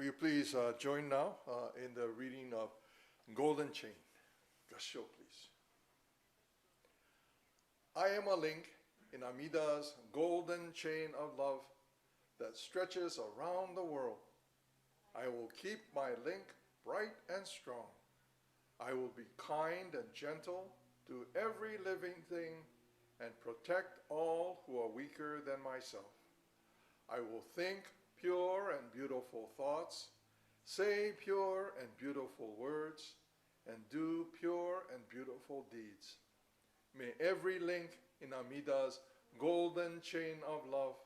Will you please join now in the reading of Golden Chain. Gassho, please. I am a link in Amida's golden chain of love that stretches around the world. I will keep my link bright and strong. I will be kind and gentle to every living thing and protect all who are weaker than myself. I will think pure and beautiful thoughts, say pure and beautiful words, and do pure and beautiful deeds. May every link in Amida's golden chain of love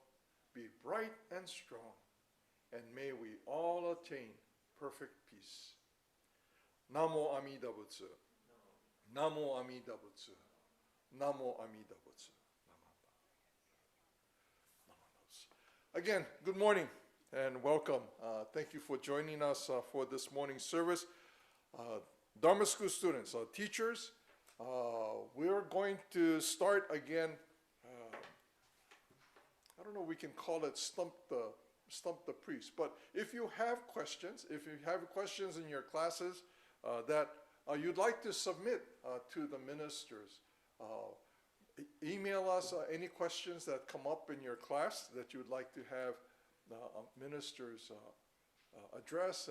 be bright and strong, and may we all attain perfect peace. Namo Amida Butsu. Namo Amida Butsu. Namo Amida Butsu. Again, good morning and welcome. Thank you for joining us for this morning's service. Dharma school students, teachers, we're going to start again. I don't know, we can call it Stump the Priest. But if you have questions, in your classes that you'd like to submit to the ministers, email us any questions that come up in your class that you would like to have ministers address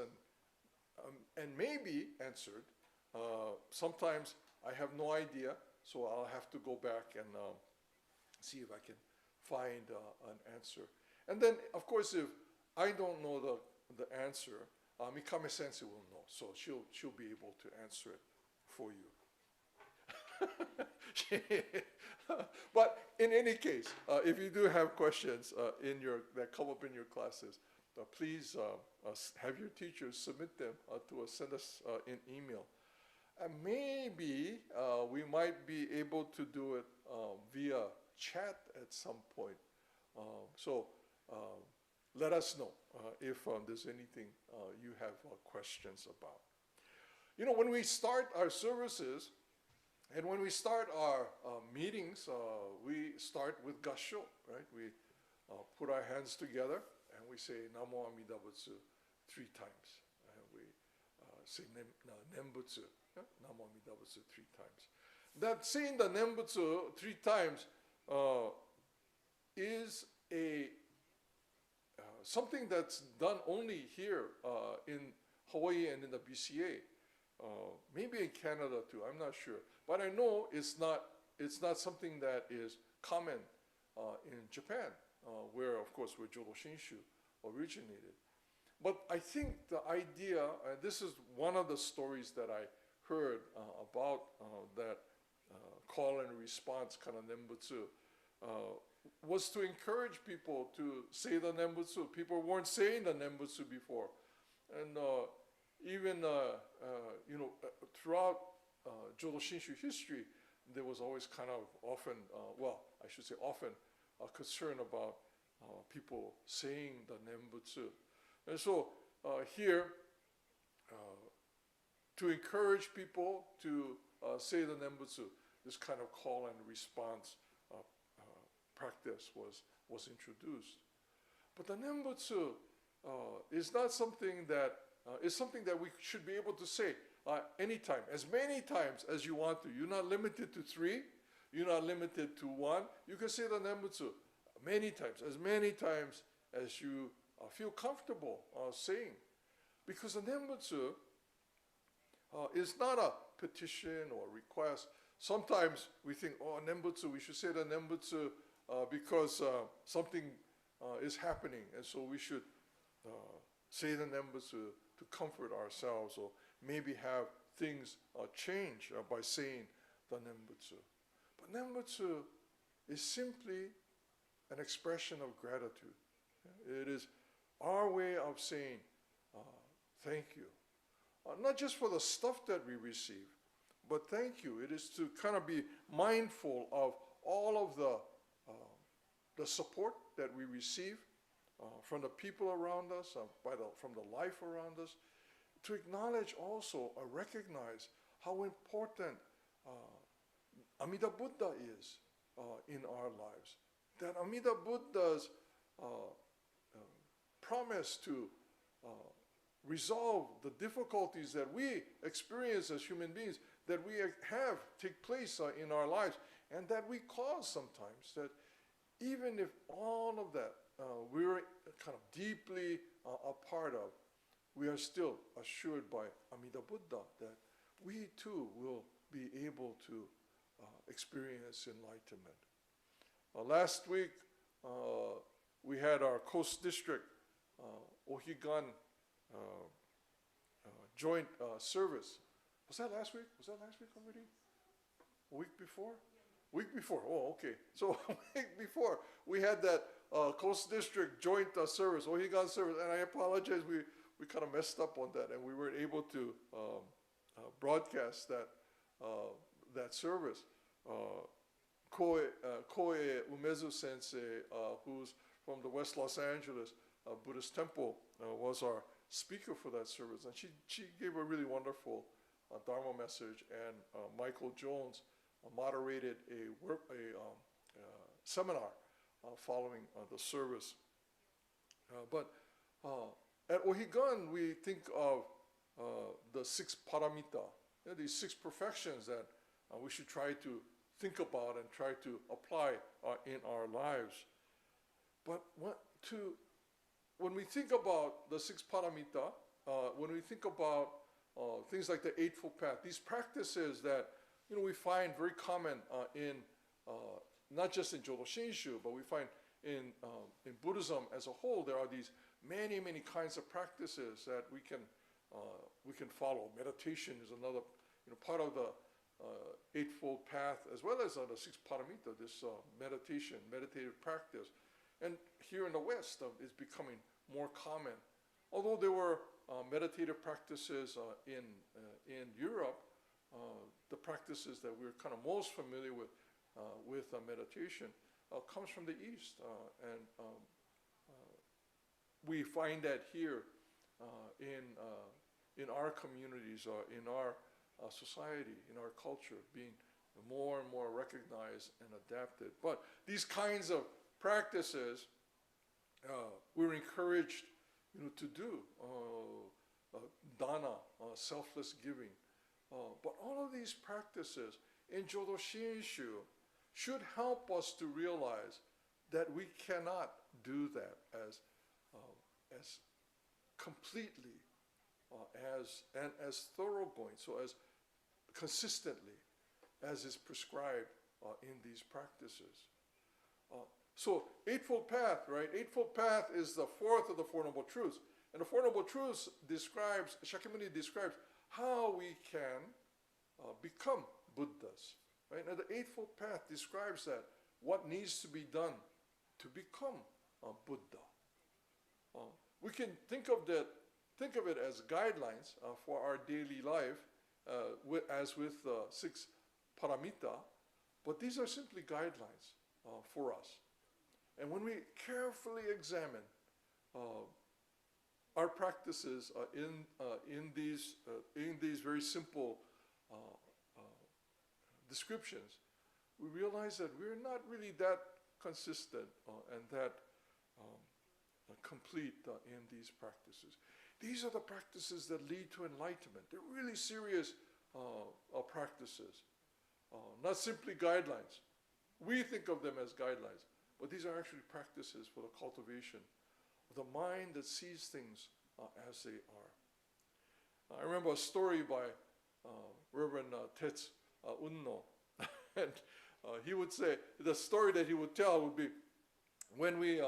and maybe answered. Sometimes I have no idea, so I'll have to go back and see if I can find an answer. And then, of course, if I don't know the answer, Mikame Sensei will know, so she'll be able to answer it for you. But in any case, if you do have questions that come up in your classes, please have your teachers submit them to us, send us an email. And maybe we might be able to do it via chat at some point. So let us know if there's anything you have questions about. You know, when we start our services, and when we start our meetings, we start with Gassho, right? We put our hands together and we say Namo Amida Butsu 3 times. And we say Nembutsu, Namo Amida Butsu 3 times. That saying the Nembutsu 3 times is something that's done only here in Hawaii and in the BCA. Maybe in Canada too, I'm not sure. But I know it's not something that is common in Japan, where, of course, where Jodo Shinshu originated. But I think the idea, this is one of the stories that I heard about that call and response kind of Nembutsu, was to encourage people to say the Nembutsu. People weren't saying the Nembutsu before. And even, throughout Jodo Shinshu history, there was always kind of often, a concern about people saying the Nembutsu. And so here, to encourage people to say the Nembutsu, this kind of call and response practice was introduced. But the Nembutsu is not something that, is something that we should be able to say anytime, as many times as you want to. You're not limited to 3. You're not limited to 1. You can say the Nembutsu many times as you feel comfortable saying. Because the Nembutsu is not a petition or request. Sometimes we think, Nembutsu, we should say the Nembutsu because something is happening, and so we should say the Nembutsu to comfort ourselves, or maybe have things change by saying the Nembutsu. But Nembutsu is simply an expression of gratitude. It is our way of saying thank you. Not just for the stuff that we receive, but thank you. It is to kind of be mindful of all of the support that we receive from the people around us, from the life around us, to acknowledge also or recognize how important Amida Buddha is in our lives. That Amida Buddha's promise to resolve the difficulties that we experience as human beings, that we have take place in our lives, and that we cause sometimes, that even if all of that we're kind of deeply a part of, we are still assured by Amida Buddha that we too will be able to experience enlightenment. Last week, we had our Coast District Ohigan joint service. Was that last week? Was that last week already? A week before? Week before. Oh, okay. So a week before, we had that Coast District joint service, Ohigan service, and I apologize, we kind of messed up on that, and we weren't able to broadcast that service. Koe Umezu Sensei, who's from the West Los Angeles Buddhist temple was our speaker for that service, and she gave a really wonderful Dharma message, and Michael Jones moderated a seminar following the service. But at Ohigan, we think of the 6 paramita, these 6 perfections that we should try to think about and try to apply in our lives. But when we think about the 6 paramita, when we think about things like the Eightfold Path, these practices that we find very common in not just in Jodo Shinshu, but we find in Buddhism as a whole, there are these many kinds of practices that we can follow. Meditation is another part of the Eightfold Path, as well as the 6 paramita, this meditative practice. And here in the West, it's becoming more common. Although there were meditative practices in Europe, the practices that we're kind of most familiar with meditation comes from the East. And we find that here in our communities, in our society, in our culture, being more and more recognized and adapted. But these kinds of practices we're encouraged to do. Dana, selfless giving. But all of these practices in Jodo Shinshu should help us to realize that we cannot do that as completely as thoroughgoing, so as consistently as is prescribed in these practices. So Eightfold Path, right? Eightfold Path is the 4th of the Four Noble Truths. And the Four Noble Truths Shakyamuni describes how we can become Buddhas, right? And the Eightfold Path describes that, what needs to be done to become a Buddha. We can think of it as guidelines for our daily life, as with the 6 paramita, but these are simply guidelines for us. And when we carefully examine our practices in these very simple descriptions, we realize that we're not really that consistent and that complete in these practices. These are the practices that lead to enlightenment. They're really serious practices, not simply guidelines. We think of them as guidelines, but these are actually practices for the cultivation of the mind that sees things as they are. I remember a story by Reverend Tetsu Unno, and he would say, the story that he would tell would be, when we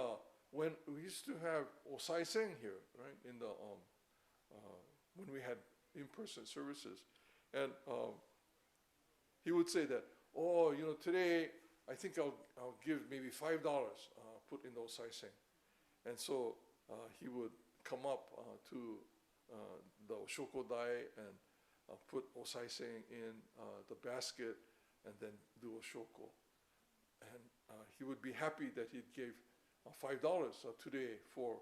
used to have Osaisen here, right, in the when we had in-person services, and he would say that, today I think I'll give maybe $5 put in the Osaisen. And so he would come up to the Oshoko Dai and put Osaisen in the basket and then do Oshoko. And he would be happy that he gave $5 today for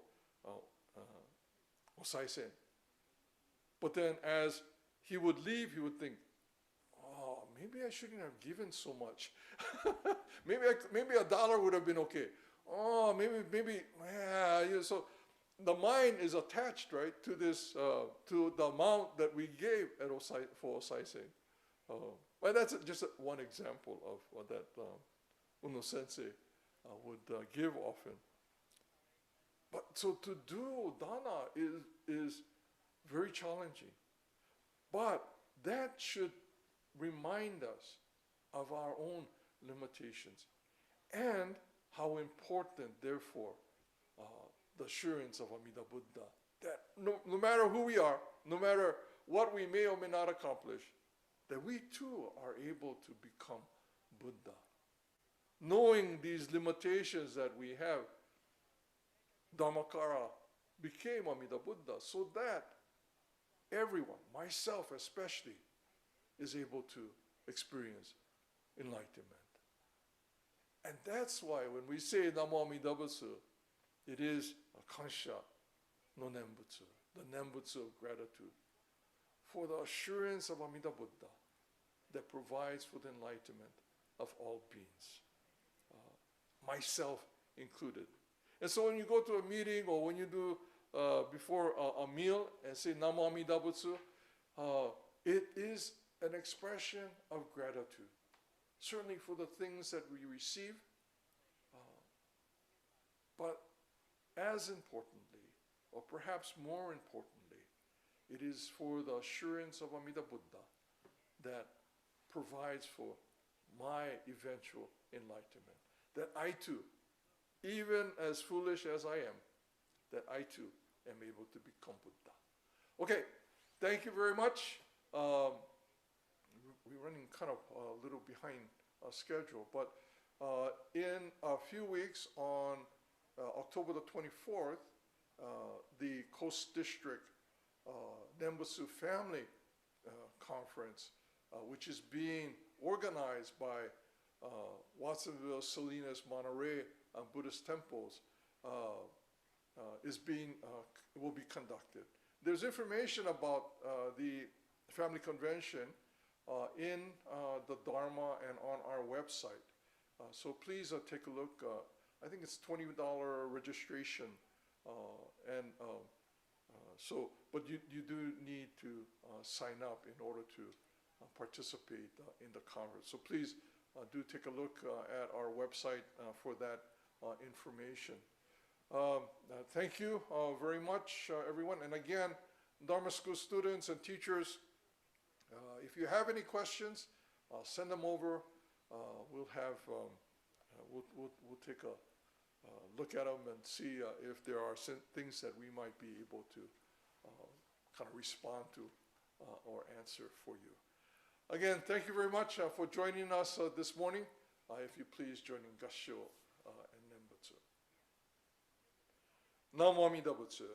Osaisen. But then as he would leave, he would think, maybe I shouldn't have given so much. maybe $1 would have been okay. So the mind is attached, right, to this, to the amount that we gave for Osaisen. But that's just one example of what that Uno Sensei would give often. But so to do dana is very challenging. But that should remind us of our own limitations and how important, therefore, the assurance of Amida Buddha, that no matter who we are, no matter what we may or may not accomplish, that we too are able to become Buddha. Knowing these limitations that we have, Dhammakara became Amida Buddha, so that everyone, myself especially, is able to experience enlightenment. And that's why when we say Namo Amida Butsu, It is a kansha no nembutsu, the nembutsu of gratitude, for the assurance of Amida Buddha that provides for the enlightenment of all beings, myself included. And so when you go to a meeting or when you do before a meal and say Namo Amida Butsu, it is an expression of gratitude, certainly for the things that we receive, but as importantly, or perhaps more importantly, it is for the assurance of Amida Buddha that provides for my eventual enlightenment. That I too, even as foolish as I am, that I too am able to become Buddha. Okay, thank you very much. We're running kind of a little behind schedule, but in a few weeks on October the 24th, the Coast District Nembutsu Family Conference, which is being organized by Watsonville, Salinas, Monterey Buddhist temples, will be conducted. There's information about the family convention in the Dharma and on our website. So please take a look. I think it's $20 registration, but you do need to sign up in order to participate in the conference. So please do take a look at our website for that information. Thank you very much, everyone. And again, Dharma School students and teachers, if you have any questions, send them over. We'll take a look at them and see if there are things that we might be able to kind of respond to or answer for you. Again, thank you very much for joining us this morning. If you please join in Gassho and Nembutsu. Namo Amida Butsu.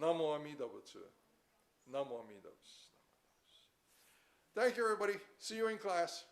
Namo Amida Butsu. Namo Amida Butsu. Thank you, everybody. See you in class.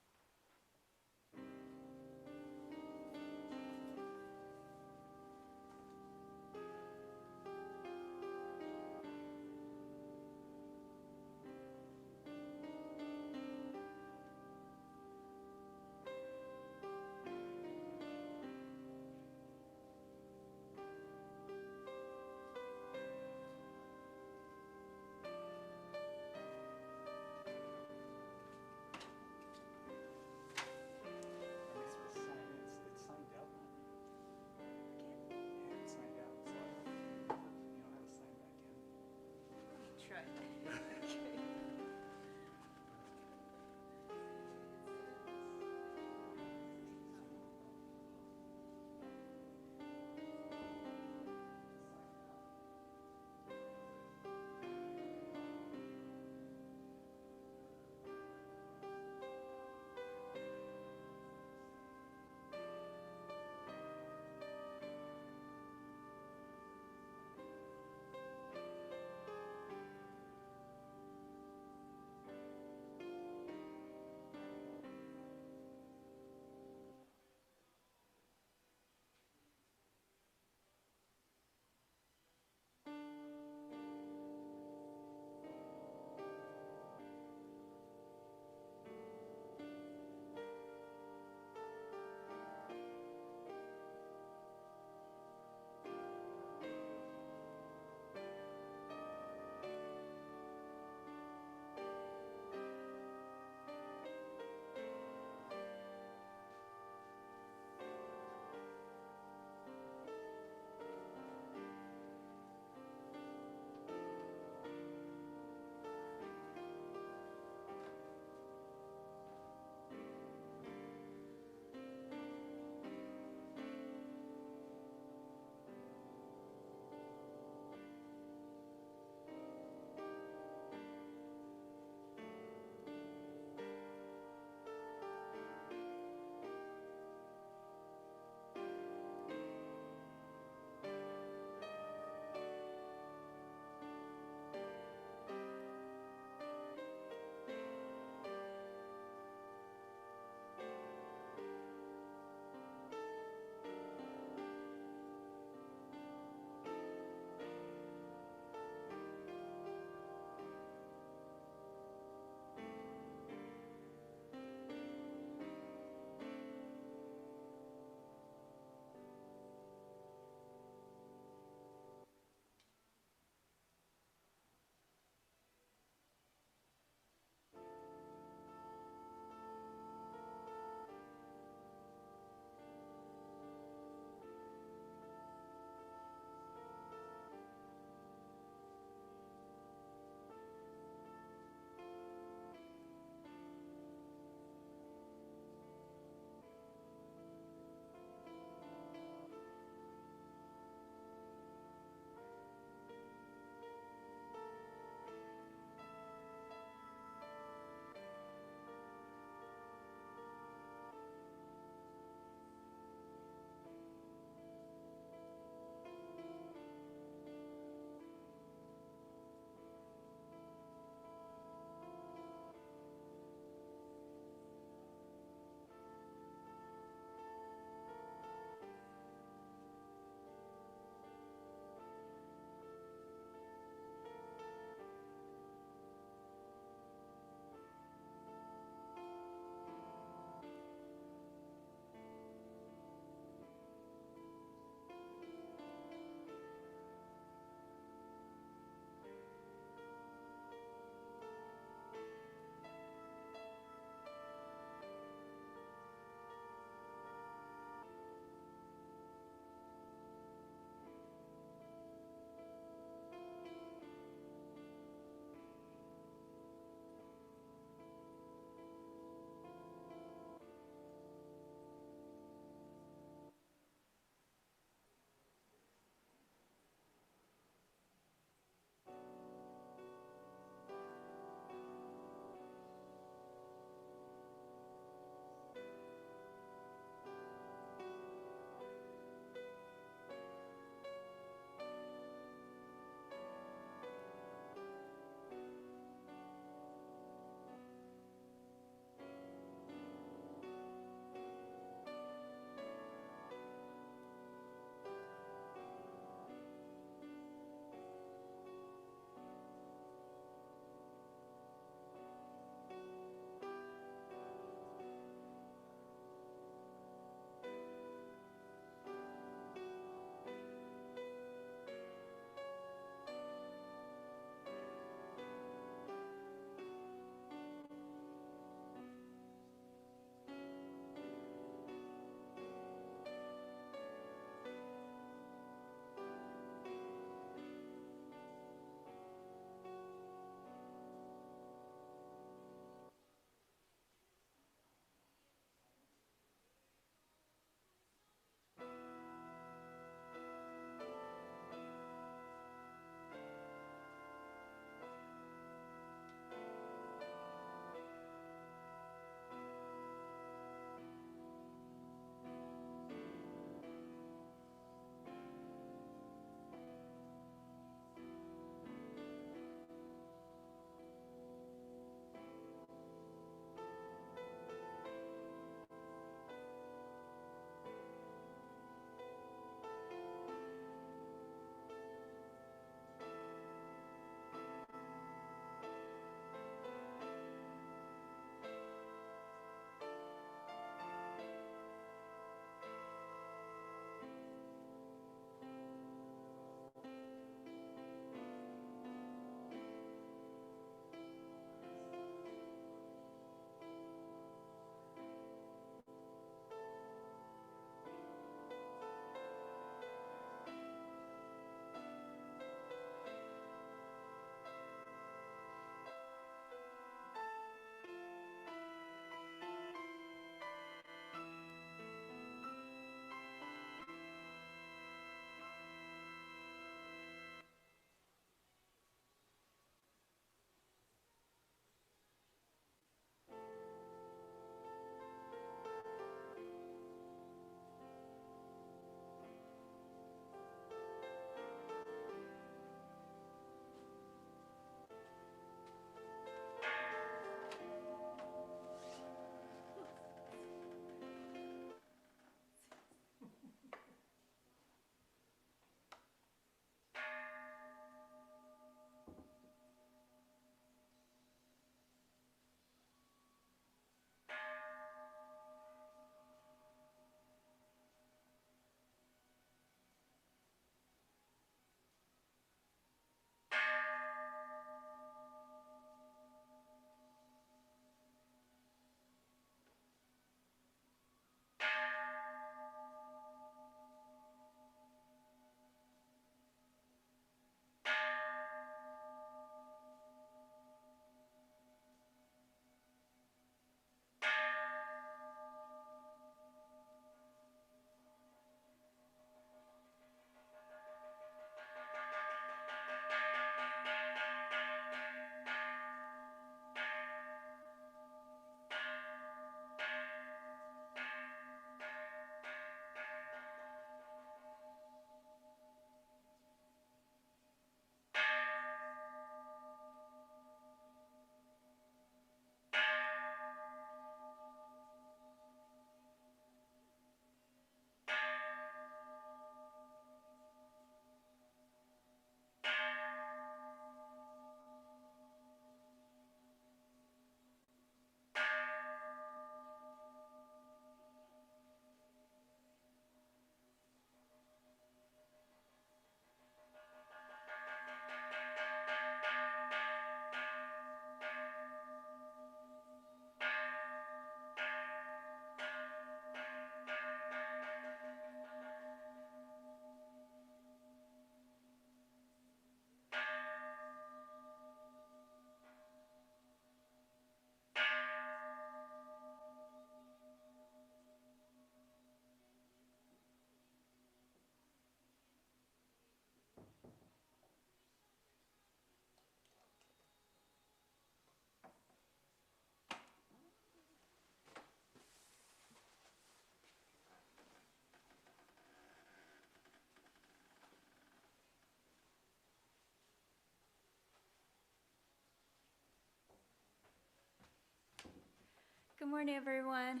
Good morning, everyone.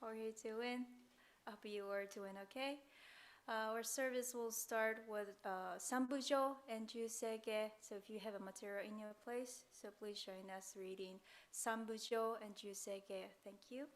How are you doing? I hope you are doing okay. Our service will start with Sambujo and Juseige. So if you have a material in your place, so please join us reading Sambujo and Juseige. Thank you.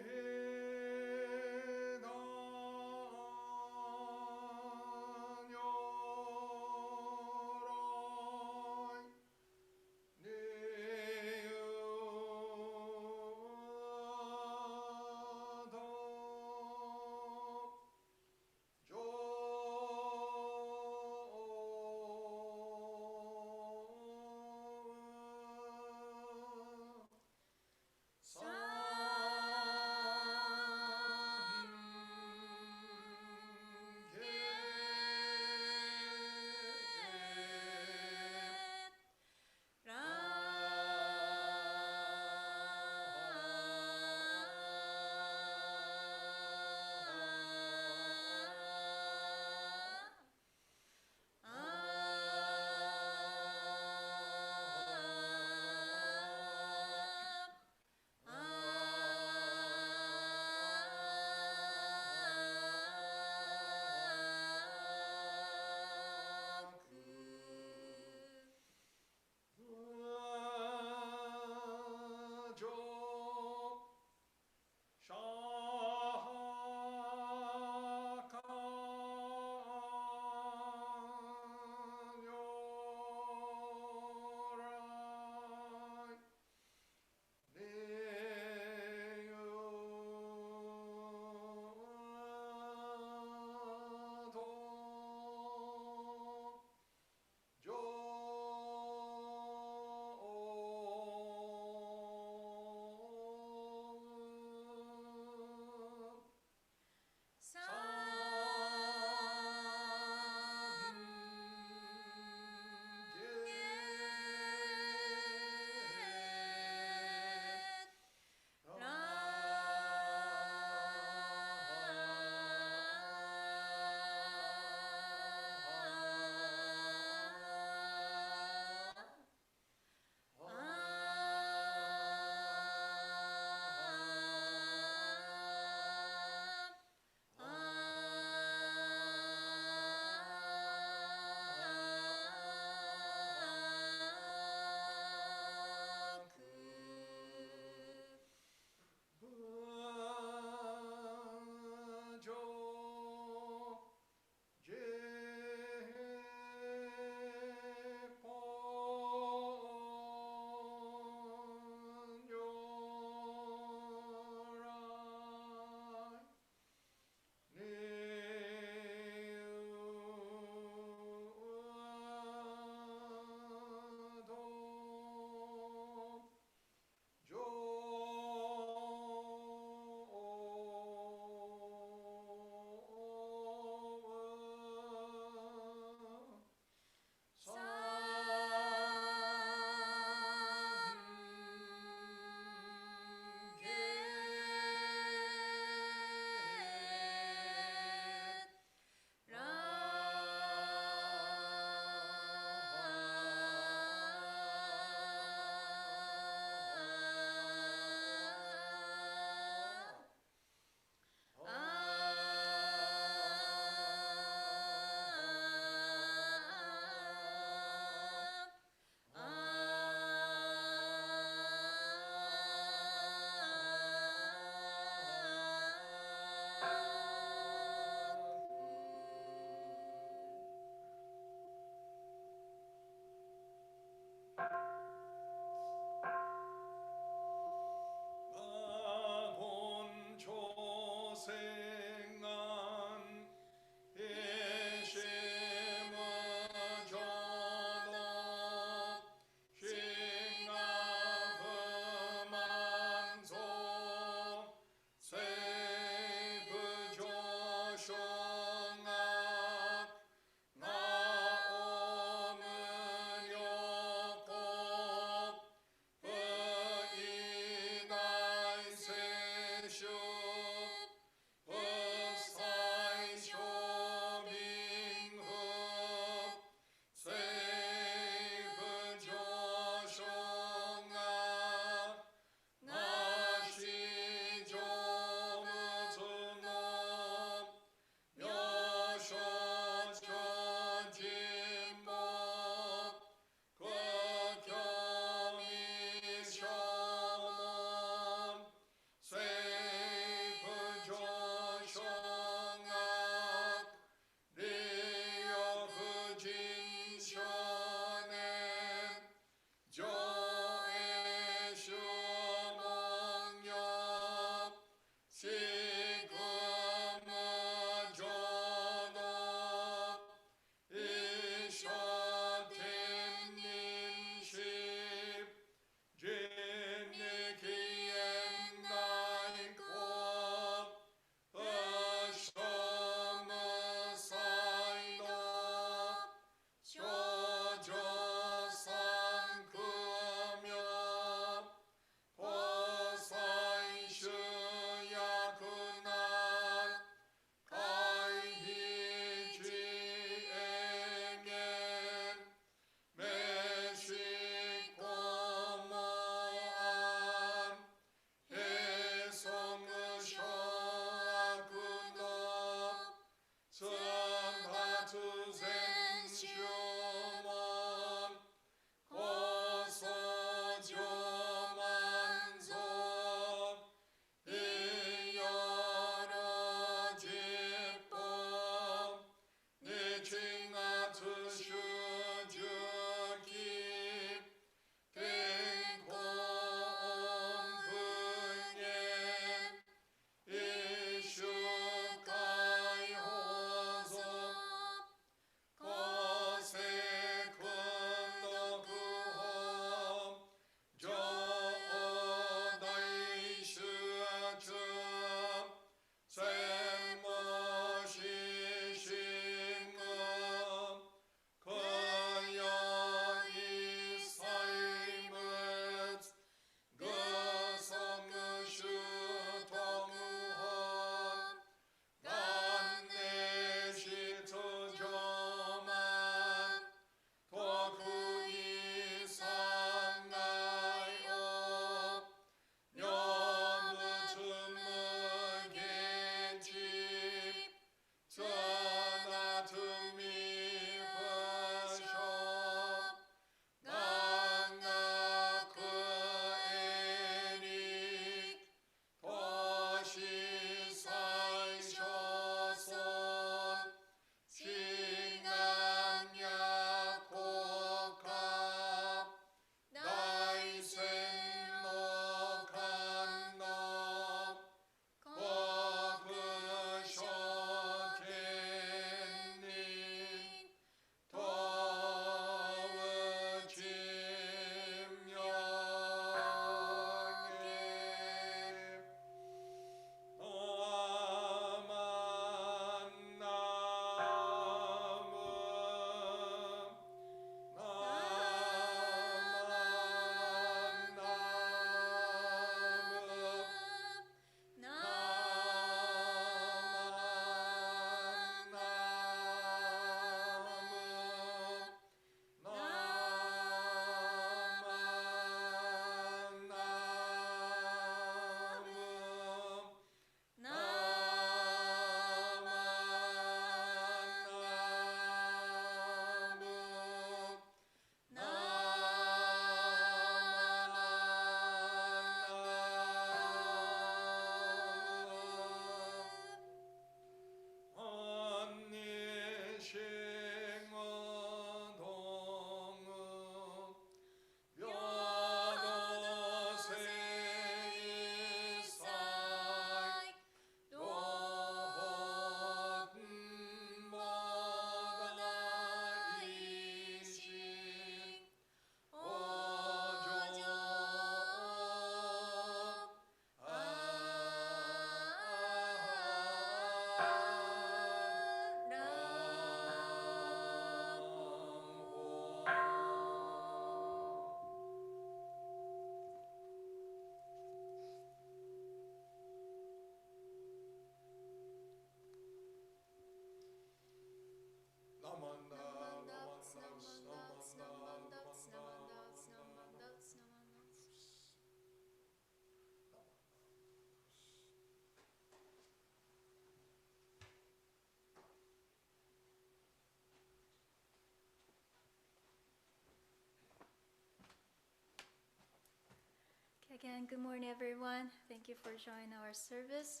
Again, good morning, everyone. Thank you for joining our service.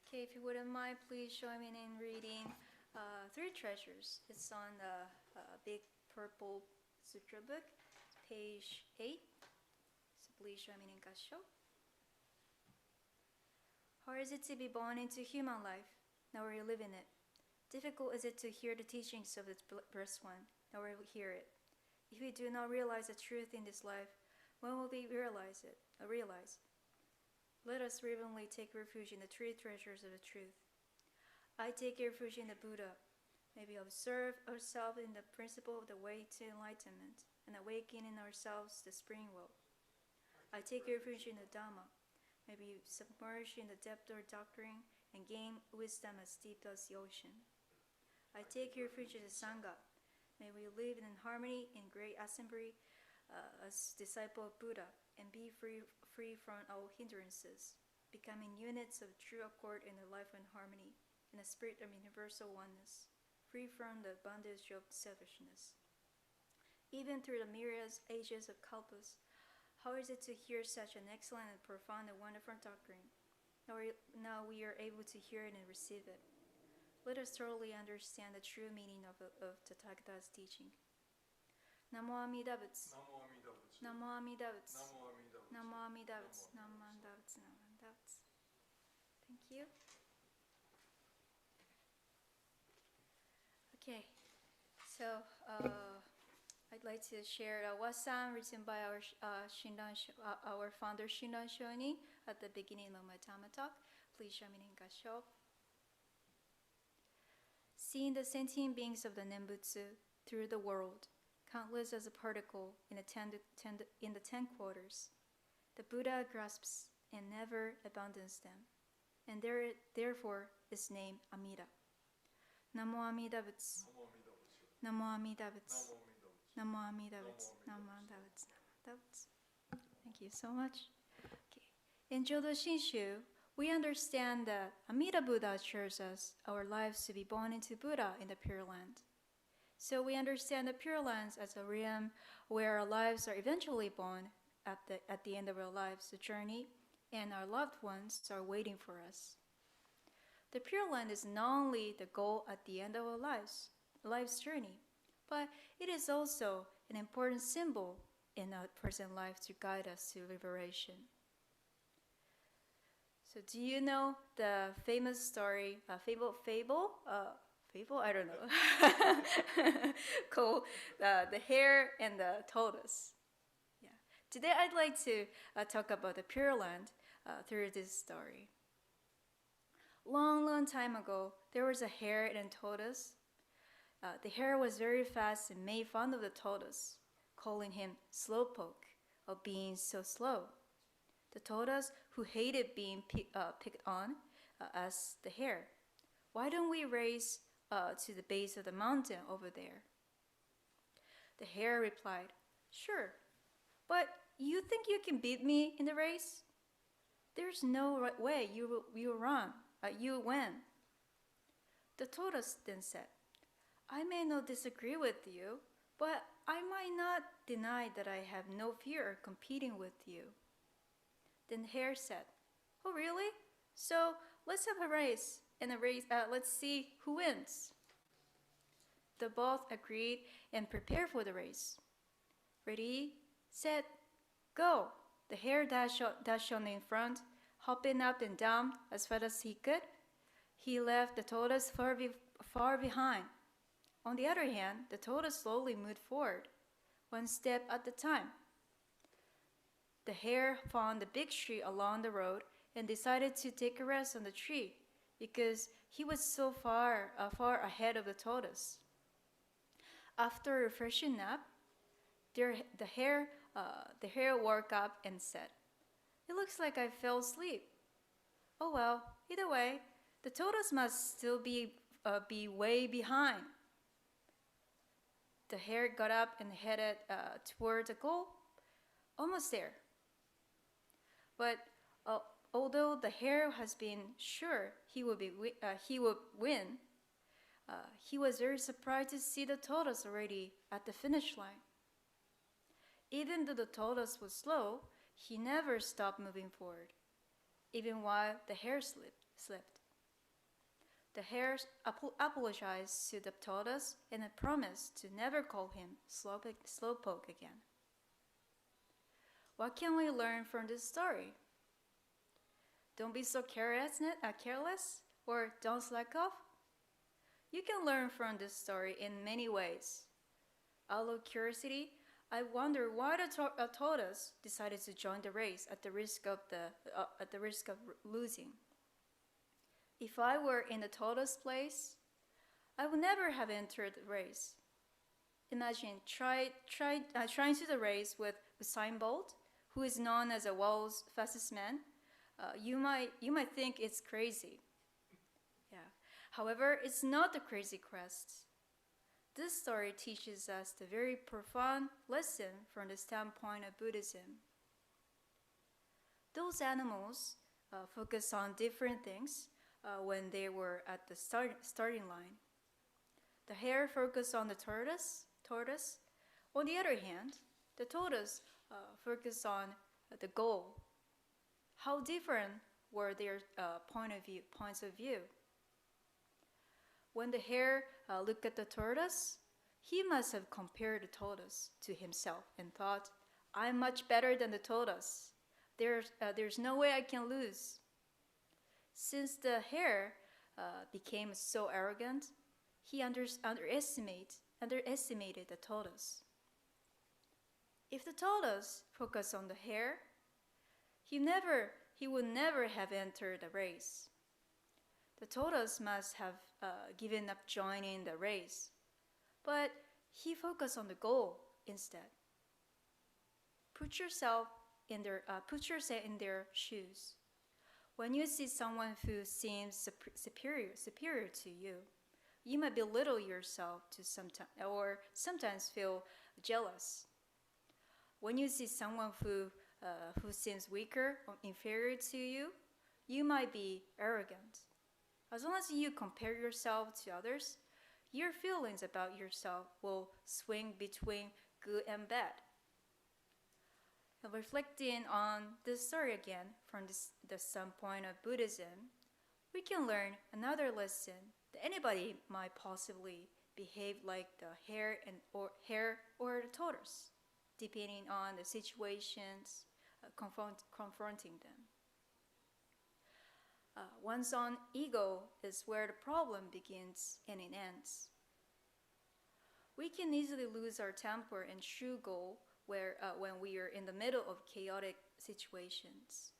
Okay, if you wouldn't mind, please join me in reading Three Treasures. It's on the big purple sutra book, page 8. So please join me in Gassho. Hard is it to be born into human life, now we live in it. Difficult is it to hear the teachings of the Blessed One, now we hear it. If we do not realize the truth in this life, when will we realize it? Let us reverently take refuge in the three treasures of the truth. I take refuge in the Buddha. May we observe ourselves in the principle of the way to enlightenment and awaken in ourselves the spring will. I take refuge in the Dharma. May we submerge in the depth of doctrine and gain wisdom as deep as the ocean. I take refuge in the Sangha. May we live in harmony in great assembly as disciple of Buddha and be free from all hindrances, becoming units of true accord in the life and harmony, in a spirit of universal oneness, free from the bondage of selfishness. Even through the myriad ages of kalpas, how is it to hear such an excellent and profound and wonderful doctrine? Now we are able to hear it and receive it. Let us thoroughly understand the true meaning of Tathagata's teaching. Namo Amida Butsu. Namo Amida Butsu. Namo Amida Butsu. Namo Amida Butsu. Namo Amida Butsu. Thank you. Okay, so I'd like to share a wasan written by our founder Shinran Shoni at the beginning of my Dharma talk. Please join me in Gassho. Seeing the sentient beings of the Nembutsu through the world, countless as a particle in the 10 quarters, the Buddha grasps and never abandons them, and therefore is named Amida. Namo Amida Butsu. Namo Amida Butsu. Namo Amida Butsu. Namo Amida Butsu. Namo Amida Butsu. Thank you so much. Okay. In Jodo Shinshu, we understand that Amida Buddha assures us our lives to be born into Buddha in the Pure Land. So we understand the Pure Lands as a realm where our lives are eventually born at the end of our lives, the journey, and our loved ones are waiting for us. The Pure Land is not only the goal at the end of our life's journey, but it is also an important symbol in our present life to guide us to liberation. So do you know the famous story, fable? I don't know, called The Hare and the Tortoise. Yeah. Today I'd like to talk about the Pure Land through this story. Long time ago, there was a hare and tortoise. The hare was very fast and made fun of the tortoise, calling him slowpoke, or being so slow. The tortoise, who hated being picked on, asked the hare, "Why don't we race to the base of the mountain over there?" The hare replied, "Sure, but you think you can beat me in the race? There's no way you win." The tortoise then said, "I may not disagree with you, but I might not deny that I have no fear of competing with you." Then the hare said, "Oh really? So let's have a race, and let's see who wins." The both agreed and prepared for the race. Ready, set, go! The hare dashed on in front, hopping up and down as fast as he could. He left the tortoise far behind. On the other hand, the tortoise slowly moved forward, one step at a time. The hare found a big tree along the road and decided to take a rest on the tree because he was so far ahead of the tortoise. After a refreshing nap, the hare woke up and said, "It looks like I fell asleep. Oh well, either way, the tortoise must still be way behind." The hare got up and headed toward the goal, almost there. But although the hare has been sure he would win, he was very surprised to see the tortoise already at the finish line. Even though the tortoise was slow, he never stopped moving forward, even while the hare slipped. The hare apologized to the tortoise and promised to never call him slowpoke again. What can we learn from this story? Don't be so careless or don't slack off. You can learn from this story in many ways. Out of curiosity, I wonder why the tortoise decided to join the race at the risk of losing. If I were in the tortoise's place, I would never have entered the race. Imagine trying to the race with Usain Bolt, who is known as the world's fastest man. You might think it's crazy. Yeah. However, it's not a crazy quest. This story teaches us the very profound lesson from the standpoint of Buddhism. Those animals focus on different things when they were at the starting line. The hare focused on the tortoise. On the other hand, the tortoise focused on the goal. How different were their points of view? When the hare looked at the tortoise, he must have compared the tortoise to himself and thought, "I'm much better than the tortoise. There's no way I can lose." Since the hare became so arrogant, he underestimated the tortoise. If the tortoise focused on the hare, he would never have entered the race. The tortoise must have given up joining the race, but he focused on the goal instead. Put yourself in their shoes. When you see someone who seems superior to you, you might belittle yourself or sometimes feel jealous. When you see someone who seems weaker or inferior to you, you might be arrogant. As long as you compare yourself to others, your feelings about yourself will swing between good and bad. Now, reflecting on this story again from the standpoint of Buddhism, we can learn another lesson that anybody might possibly behave like the hare or the tortoise, depending on the situations confronting them. One's own ego is where the problem begins and it ends. We can easily lose our temper and true goal when we are in the middle of chaotic situations.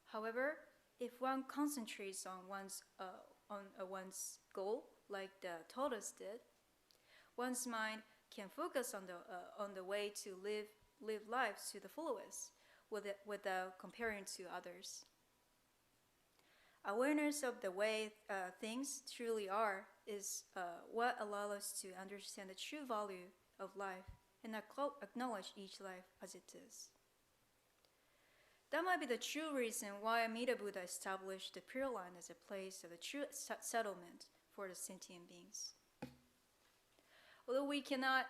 However, if one concentrates on one's goal, like the tortoise did, one's mind can focus on the way to live life to the fullest, without comparing to others. Awareness of the way things truly are is what allows us to understand the true value of life and acknowledge each life as it is. That might be the true reason why Amida Buddha established the Pure Land as a place of a true settlement for the sentient beings. Although we cannot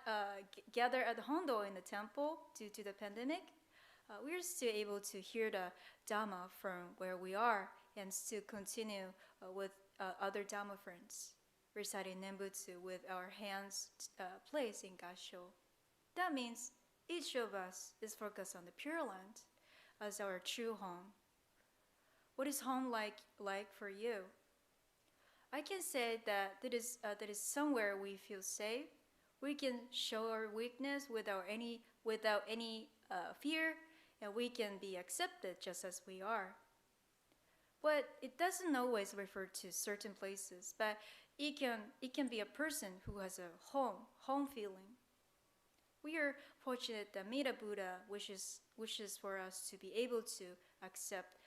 gather at Hondo in the temple due to the pandemic, we are still able to hear the Dharma from where we are and still continue with other Dharma friends. reciting Nembutsu with our hands placed in Gassho. That means each of us is focused on the Pure Land as our true home. What is home like for you? I can say that that is somewhere we feel safe. We can show our weakness without any fear, and we can be accepted just as we are. But it doesn't always refer to certain places, but it can be a person who has a home feeling. We are fortunate that Mita Buddha wishes for us to be able to accept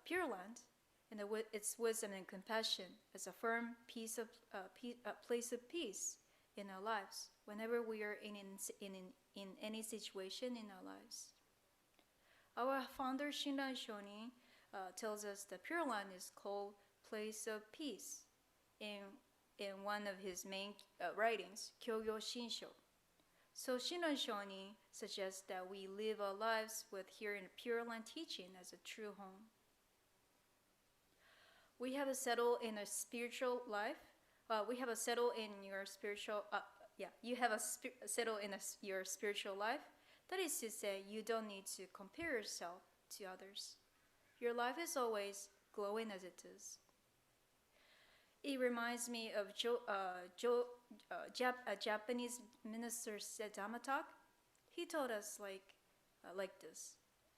Pure Land and its wisdom and compassion as a firm place of peace in our lives whenever we are in any situation in our lives. Our founder Shinran Shonin tells us that Pure Land is called place of peace in one of his main writings, Kyogyo Shinsho. So Shinran Shonin suggests that we live our lives with hearing Pure Land teaching as a true home. We have settled in a spiritual life. We have settled in your spiritual. You have settled in your spiritual life. That is to say, you don't need to compare yourself to others. Your life is always glowing as it is. It reminds me of a Japanese minister's Dharma talk. He told us like this: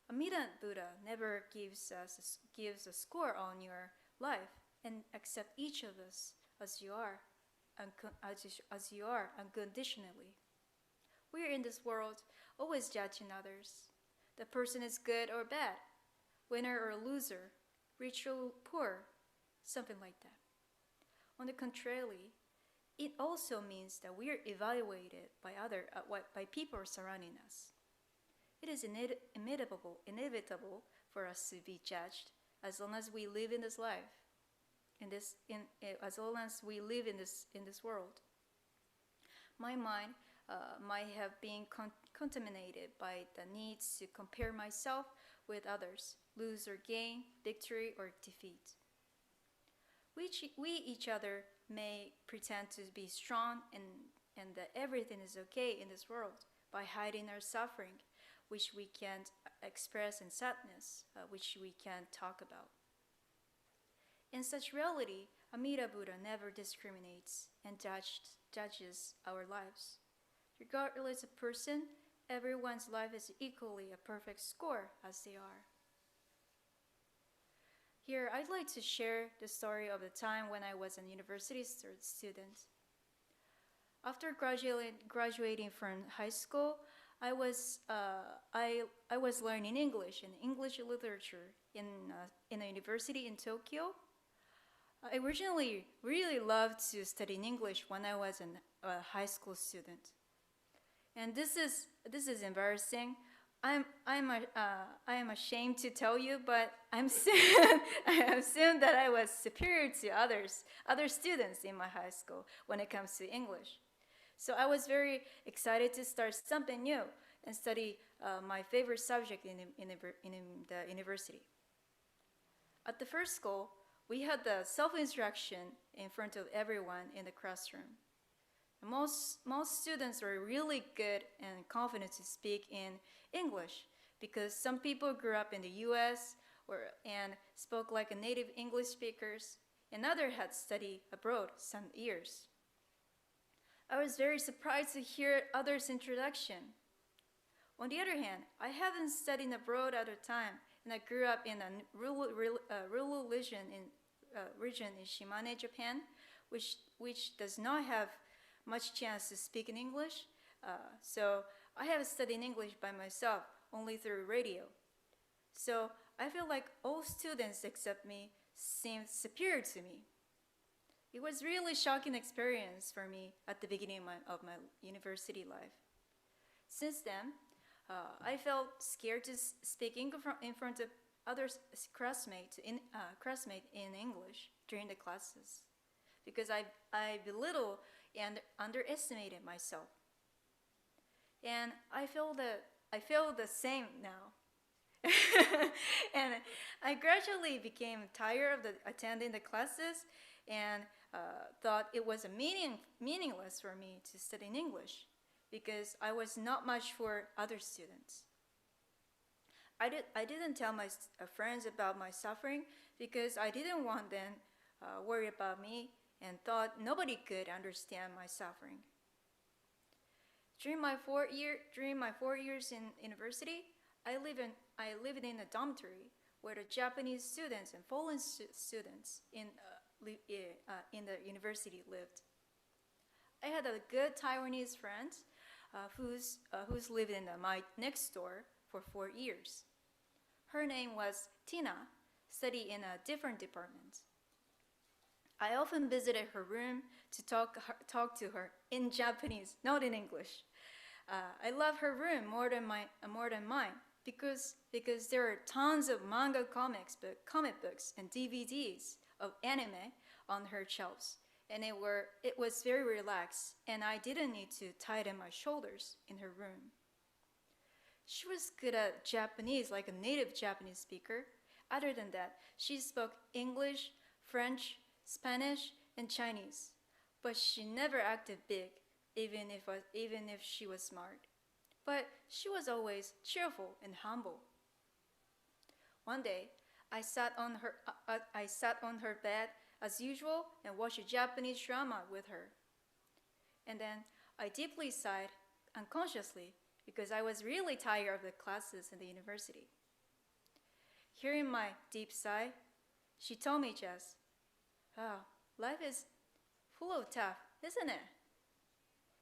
Amida Buddha never gives a score on your life and accept each of us as you are unconditionally. We are in this world always judging others. The person is good or bad, winner or loser, rich or poor, something like that. On the contrary, it also means that we are evaluated by people surrounding us. It is inevitable for us to be judged as long as we live in this life, as long as we live in this world. My mind might have been contaminated by the needs to compare myself with others, lose or gain, victory or defeat. We each other may pretend to be strong and that everything is okay in this world by hiding our suffering, which we can't express, in sadness, which we can't talk about. In such reality, Amida Buddha never discriminates and judges our lives. Regardless of person, everyone's life is equally a perfect score as they are. Here, I'd like to share the story of the time when I was a university student. After graduating from high school, I was learning English and English literature in a university in Tokyo. I originally really loved to study English when I was a high school student, and this is embarrassing. I am ashamed to tell you, but I assumed that I was superior to other students in my high school when it comes to English. So I was very excited to start something new and study my favorite subject in the university. At the first school, we had the self-instruction in front of everyone in the classroom. Most students were really good and confident to speak in English because some people grew up in the US and spoke like a native English speakers, and others had studied abroad some years. I was very surprised to hear others' introduction. On the other hand, I haven't studied abroad at the time, and I grew up in a rural region in Shimane, Japan, which does not have much chance to speak in English. So I have studied English by myself, only through radio. So I feel like all students except me seemed superior to me. It was really shocking experience for me at the beginning of my university life. Since then, I felt scared to speak in front of other classmates in English during the classes because I belittled and underestimated myself. And I feel the same now. And I gradually became tired of attending the classes and thought it was meaningless for me to study in English because I was not much for other students. I didn't tell my friends about my suffering because I didn't want them worry about me and thought nobody could understand my suffering. During my 4 years in university, I lived in a dormitory where the Japanese students and foreign students in the university lived. I had a good Taiwanese friend who's lived in my next door for 4 years. Her name was Tina, studied in a different department. I often visited her room to talk to her in Japanese, not in English. I love her room more than mine because there are tons of manga comic books and DVDs of anime on her shelves, and it was very relaxed, and I didn't need to tighten my shoulders in her room. She was good at Japanese, like a native Japanese speaker. Other than that, she spoke English, French, Spanish, and Chinese, but she never acted big, even if she was smart. But she was always cheerful and humble. One day, I sat on her bed as usual and watched a Japanese drama with her. And then I deeply sighed unconsciously because I was really tired of the classes in the university. Hearing my deep sigh, she told me just, "Oh, life is full of tough, isn't it?"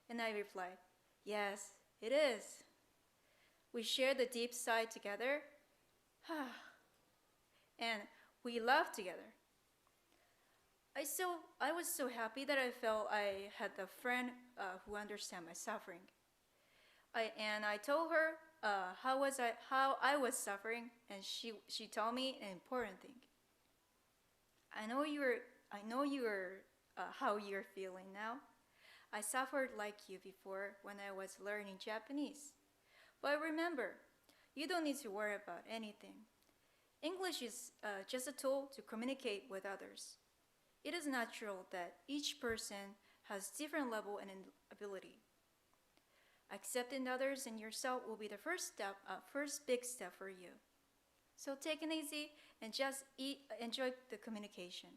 And I replied, "Yes, it is." We shared the deep sigh together, and we laughed together. I was so happy that I felt I had a friend who understands my suffering. I told her how I was suffering, and she told me an important thing. I know how you're feeling now. I suffered like you before when I was learning Japanese. But remember, you don't need to worry about anything. English is just a tool to communicate with others. It is natural that each person has different level and ability. Accepting others and yourself will be the first big step for you. So take it easy and just enjoy the communication.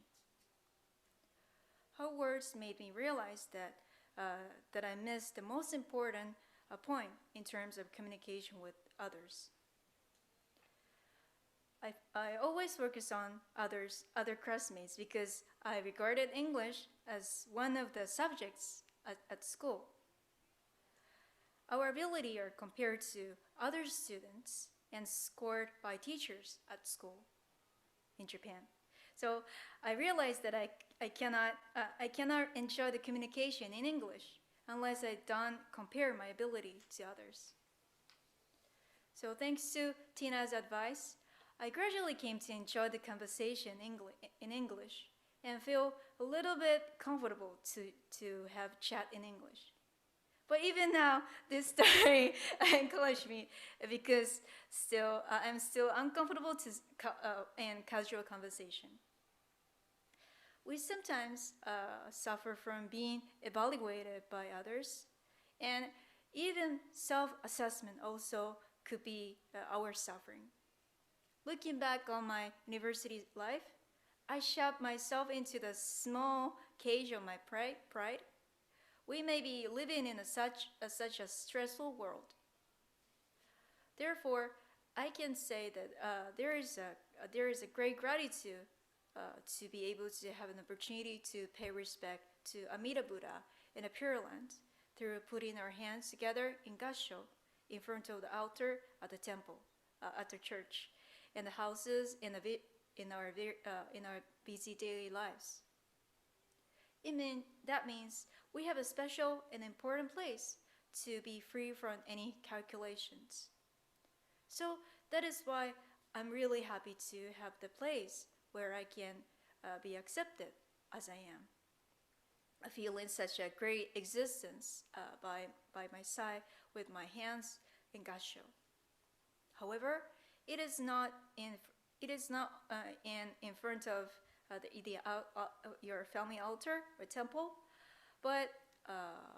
Her words made me realize that I missed the most important point in terms of communication with others. I always focus on other classmates because I regarded English as one of the subjects at school. Our ability are compared to other students and scored by teachers at school in Japan. So I realized that I cannot enjoy the communication in English unless I don't compare my ability to others. So thanks to Tina's advice, I gradually came to enjoy the conversation in English and feel a little bit comfortable to have chat in English. But even now, this story encouraged me because I'm still uncomfortable in casual conversation. We sometimes suffer from being evaluated by others, and even self-assessment also could be our suffering. Looking back on my university life, I shoved myself into the small cage of my pride. We may be living in such a stressful world. Therefore, I can say that there is a great gratitude to be able to have an opportunity to pay respect to Amida Buddha in a Pure Land through putting our hands together in Gassho in front of the altar at the temple, at the church, and the houses in our busy daily lives. That means we have a special and important place to be free from any calculations. So that is why I'm really happy to have the place where I can be accepted as I am. I feel in such a great existence by my side with my hands in Gassho. However, it is not in front of your family altar or temple. But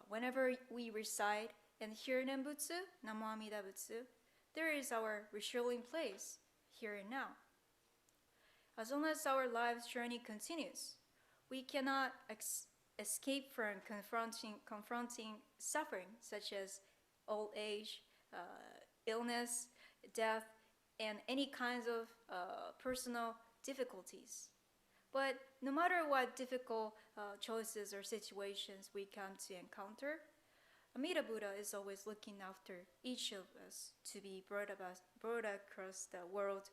whenever we recite and hear Nembutsu, Namo Amida Butsu, there is our refueling place here and now. As long as our life's journey continues, we cannot escape from confronting suffering such as old age, illness, death, and any kinds of personal difficulties. But no matter what difficult choices or situations we come to encounter, Amida Buddha is always looking after each of us to be brought across the world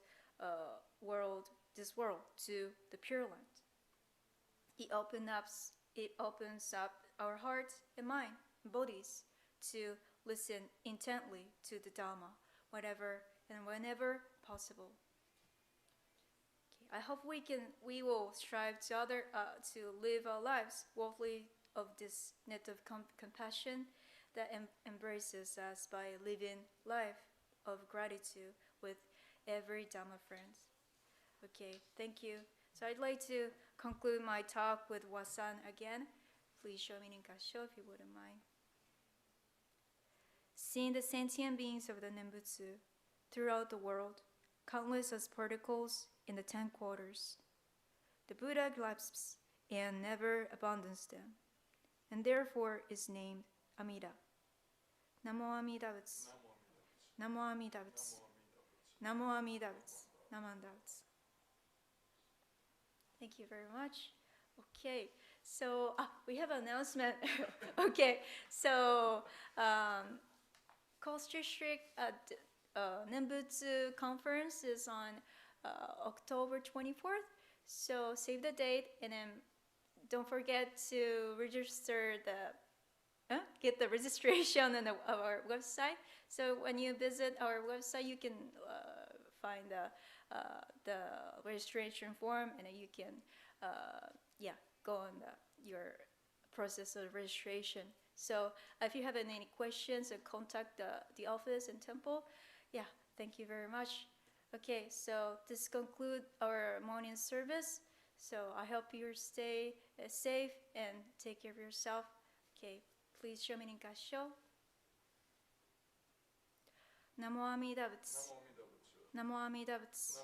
to the Pure Land. It opens up our heart and mind and bodies to listen intently to the Dharma, whenever possible. Okay, I hope we will strive to live our lives worthy of this net of compassion that embraces us by living life of gratitude with every Dharma friend. Okay, thank you. So I'd like to conclude my talk with Wasan again. Please show me in Gassho if you wouldn't mind. Seeing the sentient beings of the Nembutsu throughout the world, countless as particles in the 10 quarters, the Buddha grasps and never abandons them, and therefore is named Amida. Namo Amida Butsu. Namo Amida Butsu. Namo Amida Butsu. Namo Amida Butsu. Thank you very much. Okay, so we have an announcement. Okay, so Coast District Nembutsu conference is on October 24th. So save the date and then don't forget to register get the registration on our website. So when you visit our website, you can find the registration form, and then you can go on your process of registration. So if you have any questions, contact the office and temple. Yeah, thank you very much. Okay, so this concludes our morning service. So I hope you stay safe and take care of yourself. Okay, please show me in Gassho. Namo Amida Butsu. Namo Amida Butsu.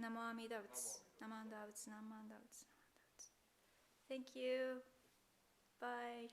Namo Amida Butsu. Namo Amida Butsu. Namo Amida Butsu. Thank you. Bye.